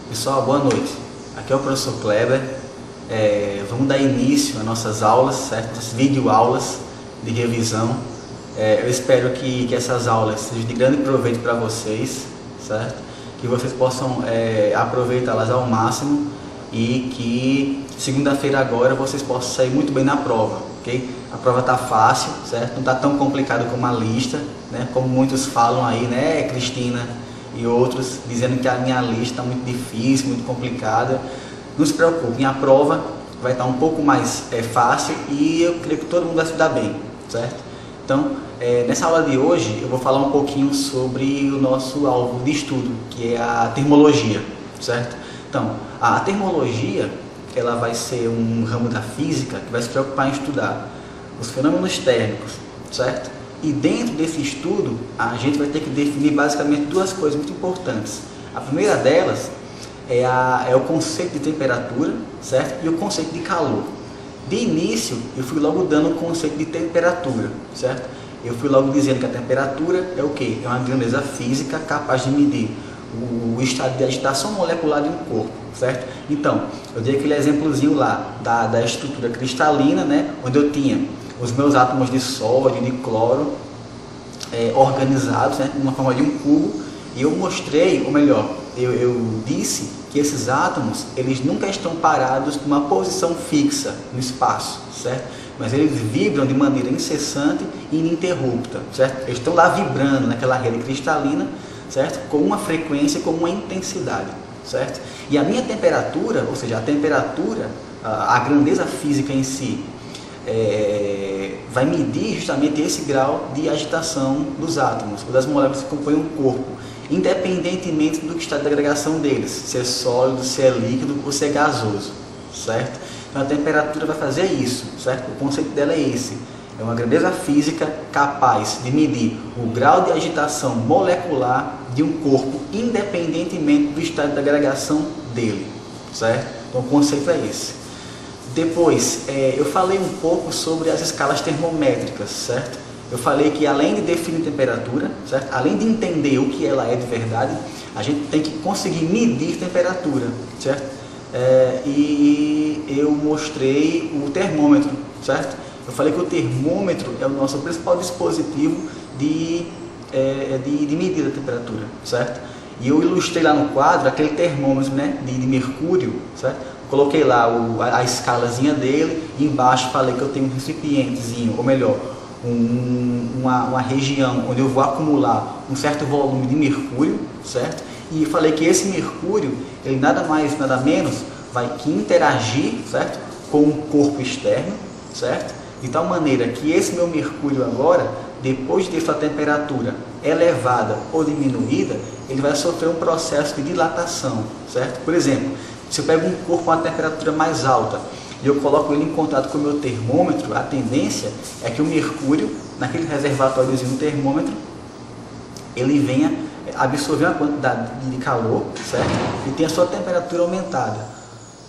Pessoal, boa noite. Aqui é o professor Kleber. Vamos dar início às nossas aulas, certo? As videoaulas de revisão. Eu espero que essas aulas sejam de grande proveito para vocês, certo? Que vocês possam aproveitá-las ao máximo e que segunda-feira agora vocês possam sair muito bem na prova, ok? A prova está fácil, certo? Não está tão complicado como a lista, né? Como muitos falam aí, né, Cristina e outros, dizendo que a minha lista está muito difícil, muito complicada. Não se preocupem, a prova vai estar um pouco mais fácil e eu creio que todo mundo vai se dar bem, certo? Então, nessa aula de hoje eu vou falar um pouquinho sobre o nosso alvo de estudo, que é a termologia, certo? Então, a termologia, ela vai ser um ramo da física que vai se preocupar em estudar os fenômenos térmicos, certo? E dentro desse estudo, a gente vai ter que definir basicamente duas coisas muito importantes. A primeira delas é o conceito de temperatura, certo? E o conceito de calor. De início, eu fui logo dando o conceito de temperatura, certo? Eu fui logo dizendo que a temperatura é o quê? É uma grandeza física capaz de medir o estado de agitação molecular de um corpo, certo? Então, eu dei aquele exemplozinho lá da estrutura cristalina, né? Onde eu tinha os meus átomos de sódio, de cloro, organizados, né? De uma forma de um cubo, e eu mostrei, ou melhor, eu disse que esses átomos, eles nunca estão parados numa posição fixa no espaço, certo? Mas eles vibram de maneira incessante e ininterrupta, certo? Eles estão lá vibrando naquela rede cristalina, certo? Com uma frequência, com uma intensidade, certo? E a minha temperatura, ou seja, a temperatura, a grandeza física em si, vai medir justamente esse grau de agitação dos átomos, ou das moléculas que compõem o corpo, independentemente do estado de agregação deles, se é sólido, se é líquido ou se é gasoso, certo? Então a temperatura vai fazer isso, certo? O conceito dela é esse. É uma grandeza física capaz de medir o grau de agitação molecular de um corpo, independentemente do estado de agregação dele, certo? Então o conceito é esse. Depois, eu falei um pouco sobre as escalas termométricas, certo? Eu falei que além de definir temperatura, certo? Além de entender o que ela é de verdade, a gente tem que conseguir medir temperatura, certo? E eu mostrei o termômetro, certo? Eu falei que o termômetro é o nosso principal dispositivo de medida da temperatura, certo? E eu ilustrei lá no quadro aquele termômetro, né, de mercúrio, certo? Coloquei lá a escalazinha dele, e embaixo falei que eu tenho um recipientezinho, ou melhor, uma região onde eu vou acumular um certo volume de mercúrio, certo? E falei que esse mercúrio, ele nada mais, nada menos, vai que interagir, certo? Com um corpo externo, certo? De tal maneira que esse meu mercúrio agora, depois de ter sua temperatura elevada ou diminuída, ele vai sofrer um processo de dilatação, certo? Por exemplo, se eu pego um corpo com uma temperatura mais alta e eu coloco ele em contato com o meu termômetro, a tendência é que o mercúrio, naquele reservatóriozinho do termômetro, ele venha absorver uma quantidade de calor, certo? E tenha a sua temperatura aumentada.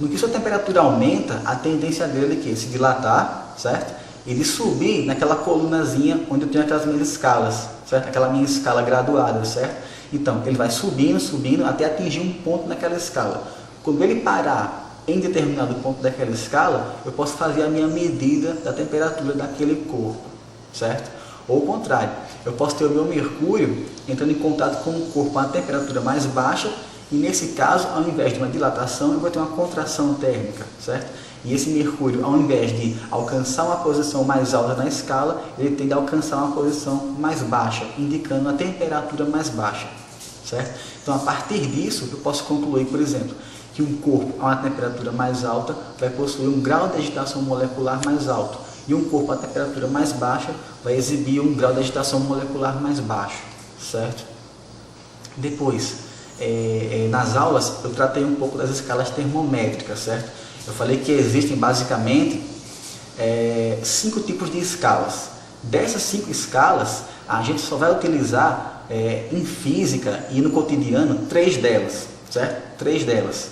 No que sua temperatura aumenta, a tendência dele é que se dilatar, certo? Ele subir naquela colunazinha onde eu tenho aquelas minhas escalas, certo? Aquela minha escala graduada, certo? Então, ele vai subindo, subindo, até atingir um ponto naquela escala. Quando ele parar em determinado ponto daquela escala, eu posso fazer a minha medida da temperatura daquele corpo, certo? Ou o contrário, eu posso ter o meu mercúrio entrando em contato com um corpo a uma temperatura mais baixa, e nesse caso, ao invés de uma dilatação, eu vou ter uma contração térmica, certo? E esse mercúrio, ao invés de alcançar uma posição mais alta na escala, ele tende a alcançar uma posição mais baixa, indicando uma temperatura mais baixa, certo? Então, a partir disso, eu posso concluir, por exemplo, que um corpo a uma temperatura mais alta vai possuir um grau de agitação molecular mais alto, e um corpo a temperatura mais baixa vai exibir um grau de agitação molecular mais baixo, certo? Depois, nas aulas, eu tratei um pouco das escalas termométricas, certo? Eu falei que existem basicamente 5 tipos de escalas. Dessas 5 escalas, a gente só vai utilizar em física e no cotidiano 3 delas, certo? 3 delas,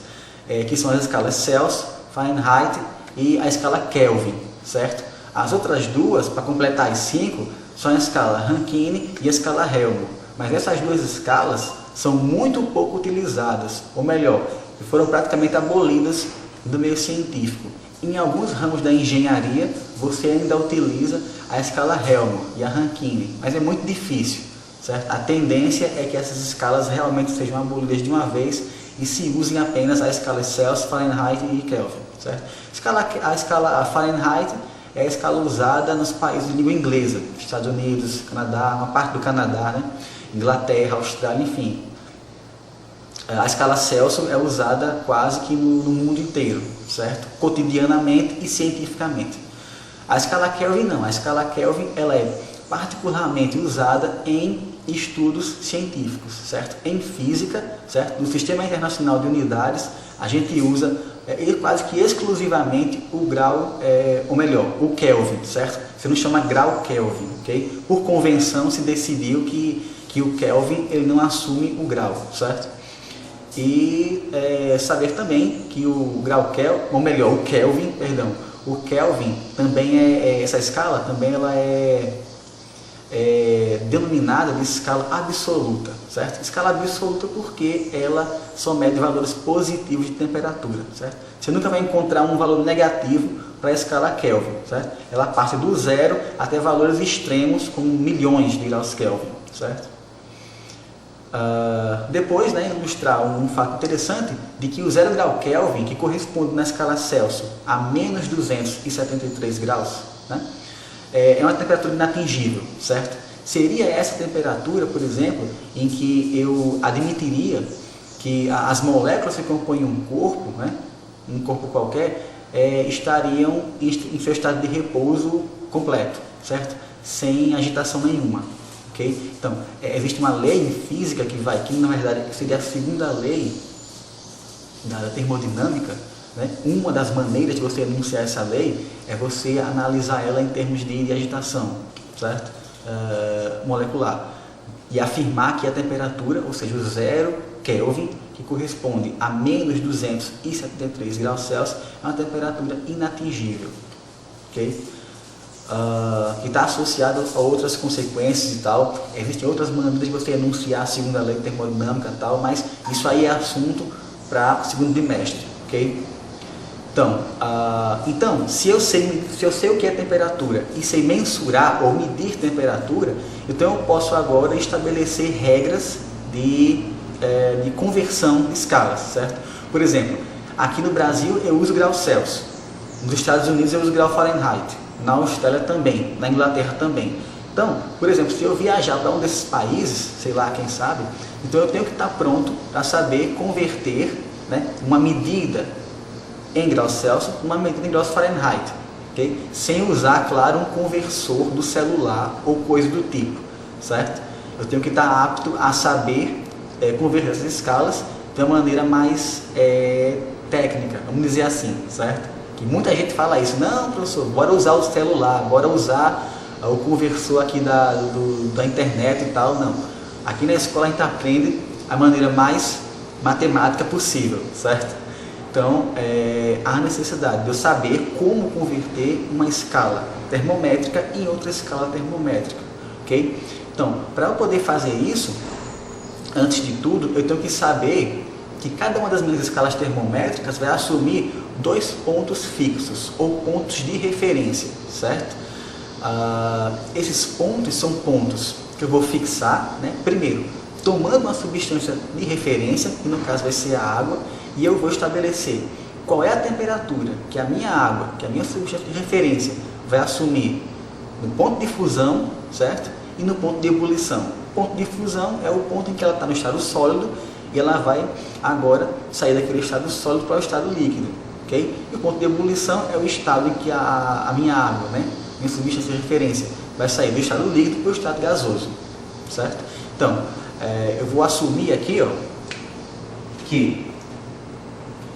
que são as escalas Celsius, Fahrenheit e a escala Kelvin, certo? As outras duas, para completar as 5, são a escala Rankine e a escala Helmholtz. Mas essas duas escalas são muito pouco utilizadas, ou melhor, e foram praticamente abolidas do meio científico. Em alguns ramos da engenharia, você ainda utiliza a escala Helmholtz e a Rankine, mas é muito difícil, certo? A tendência é que essas escalas realmente sejam abolidas de uma vez e se usem apenas a escala Celsius, Fahrenheit e Kelvin, certo? A escala Fahrenheit é a escala usada nos países de língua inglesa, Estados Unidos, Canadá, uma parte do Canadá, né? Inglaterra, Austrália, enfim. A escala Celsius é usada quase que no mundo inteiro, certo? Cotidianamente e cientificamente. A escala Kelvin não. A escala Kelvin ela é particularmente usada em estudos científicos, certo? Em física, certo? No Sistema Internacional de Unidades, a gente usa quase que exclusivamente o grau, ou melhor, o Kelvin, certo? Você não chama grau Kelvin, ok? Por convenção se decidiu que o Kelvin ele não assume o grau, certo? E saber também que o grau Kelvin, ou melhor, o Kelvin, perdão, o Kelvin também essa escala também ela é denominada de escala absoluta, certo? Escala absoluta porque ela só mede valores positivos de temperatura, certo? Você nunca vai encontrar um valor negativo para a escala Kelvin, certo? Ela parte do zero até valores extremos como milhões de graus Kelvin, certo? Depois, né, ilustrar um fato interessante de que o 0 grau Kelvin, que corresponde na escala Celsius a menos 273 graus, né, é uma temperatura inatingível, certo? Seria essa temperatura, por exemplo, em que eu admitiria que as moléculas que compõem um corpo, né, um corpo qualquer, estariam em seu estado de repouso completo, certo? Sem agitação nenhuma. Okay? Então, existe uma lei em física que na verdade seria a segunda lei da termodinâmica, né? Uma das maneiras de você enunciar essa lei é você analisar ela em termos de agitação, certo? Molecular, e afirmar que a temperatura, ou seja, o 0 Kelvin, que corresponde a menos 273 graus Celsius, é uma temperatura inatingível, ok? Que está associado a outras consequências e tal. Existem outras maneiras de você enunciar a segunda lei termodinâmica e tal, mas isso aí é assunto para segundo bimestre, ok? Então, se eu sei o que é temperatura e sei mensurar ou medir temperatura, então eu posso agora estabelecer regras de conversão de escalas, certo? Por exemplo, aqui no Brasil eu uso grau Celsius, nos Estados Unidos eu uso grau Fahrenheit, na Austrália também, na Inglaterra também. Então, por exemplo, se eu viajar para um desses países, sei lá, quem sabe, então eu tenho que estar pronto para saber converter, né, uma medida em graus Celsius, uma medida em graus Fahrenheit, okay? Sem usar, claro, um conversor do celular ou coisa do tipo, certo? Eu tenho que estar apto a saber converter essas escalas de uma maneira mais técnica, vamos dizer assim, certo? Que muita gente fala isso, não, professor, bora usar o celular, bora usar o conversor aqui da internet e tal. Não, aqui na escola a gente aprende a maneira mais matemática possível, certo? Então, há necessidade de eu saber como converter uma escala termométrica em outra escala termométrica, ok? Então, para eu poder fazer isso, antes de tudo, eu tenho que saber que cada uma das minhas escalas termométricas vai assumir 2 pontos fixos, ou pontos de referência, certo? Esses pontos são pontos que eu vou fixar, né? Primeiro, tomando uma substância de referência, que no caso vai ser a água, e eu vou estabelecer qual é a temperatura que a minha água, que a minha substância de referência vai assumir no ponto de fusão, certo? E no ponto de ebulição. O ponto de fusão é o ponto em que ela está no estado sólido e ela vai agora sair daquele estado sólido para o estado líquido, ok? E o ponto de ebulição é o estado em que a minha água, né, minha substância de referência, vai sair do estado líquido para o estado gasoso, certo? Então, eu vou assumir aqui, ó, que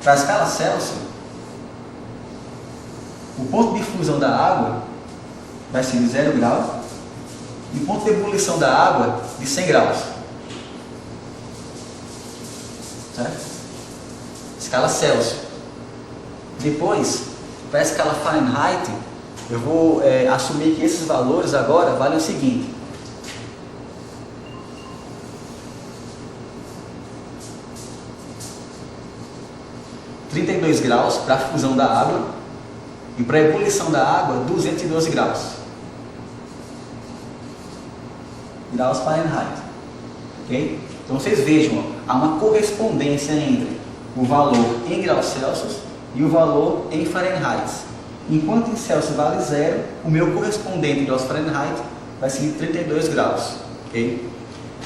para a escala Celsius, o ponto de fusão da água vai ser de 0 graus e o ponto de ebulição da água de 100 graus. Certo? Escala Celsius. Depois, para a escala Fahrenheit, eu vou assumir que esses valores agora valem o seguinte. 32 graus para a fusão da água e para a ebulição da água 212 graus. Graus Fahrenheit. Ok? Então vocês vejam, ó, há uma correspondência entre o valor em graus Celsius e o valor em Fahrenheit. Enquanto em Celsius vale 0, o meu correspondente em graus Fahrenheit vai ser 32 graus. Ok?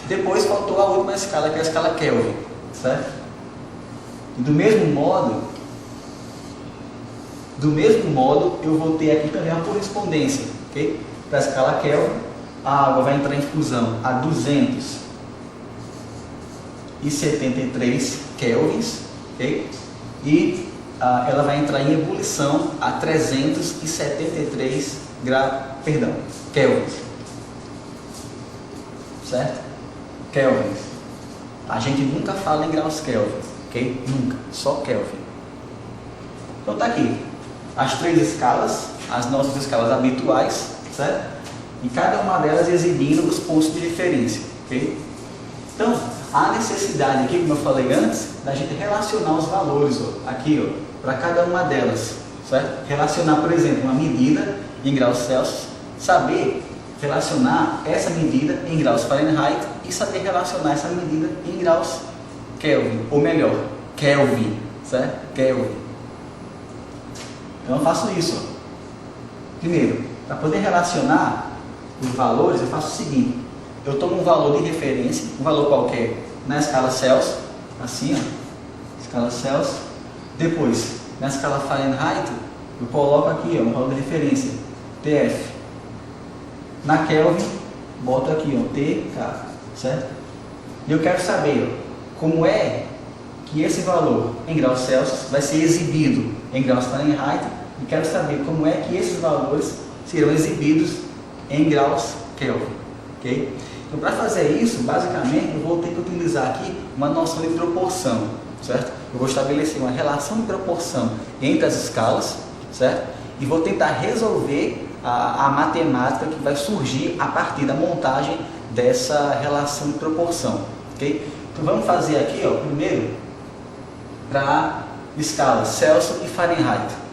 Depois faltou a última escala, que é a escala Kelvin. Certo? E do mesmo modo, eu vou ter aqui também a correspondência. Ok? Para a escala Kelvin, a água vai entrar em fusão a 273 kelvins, okay? E ela vai entrar em ebulição a 373 kelvins, certo? Kelvins. A gente nunca fala em graus Kelvin, ok? Nunca, só Kelvin. Então tá aqui as 3 escalas, as nossas escalas habituais, certo? E cada uma delas exibindo os pontos de referência, ok? Então, há necessidade aqui, como eu falei antes, da gente relacionar os valores, ó, aqui, ó, para cada uma delas, certo? Relacionar, por exemplo, uma medida em graus Celsius, saber relacionar essa medida em graus Fahrenheit e saber relacionar essa medida em graus Kelvin, ou melhor, Kelvin, certo? Kelvin. Então eu faço isso, ó. Primeiro, para poder relacionar os valores, eu faço o seguinte: eu tomo um valor de referência, um valor qualquer, na escala Celsius, assim, ó, escala Celsius. Depois, na escala Fahrenheit, eu coloco aqui, ó, um valor de referência, TF. Na Kelvin, boto aqui, ó, TK, certo? E eu quero saber, ó, como é que esse valor em graus Celsius vai ser exibido em graus Fahrenheit, e quero saber como é que esses valores serão exibidos em graus Kelvin, ok? Então, para fazer isso, basicamente, eu vou ter que utilizar aqui uma noção de proporção, certo? Eu vou estabelecer uma relação de proporção entre as escalas, certo? E vou tentar resolver a matemática que vai surgir a partir da montagem dessa relação de proporção, ok? Então, vamos fazer aqui, ó, primeiro, para escalas Celsius e Fahrenheit.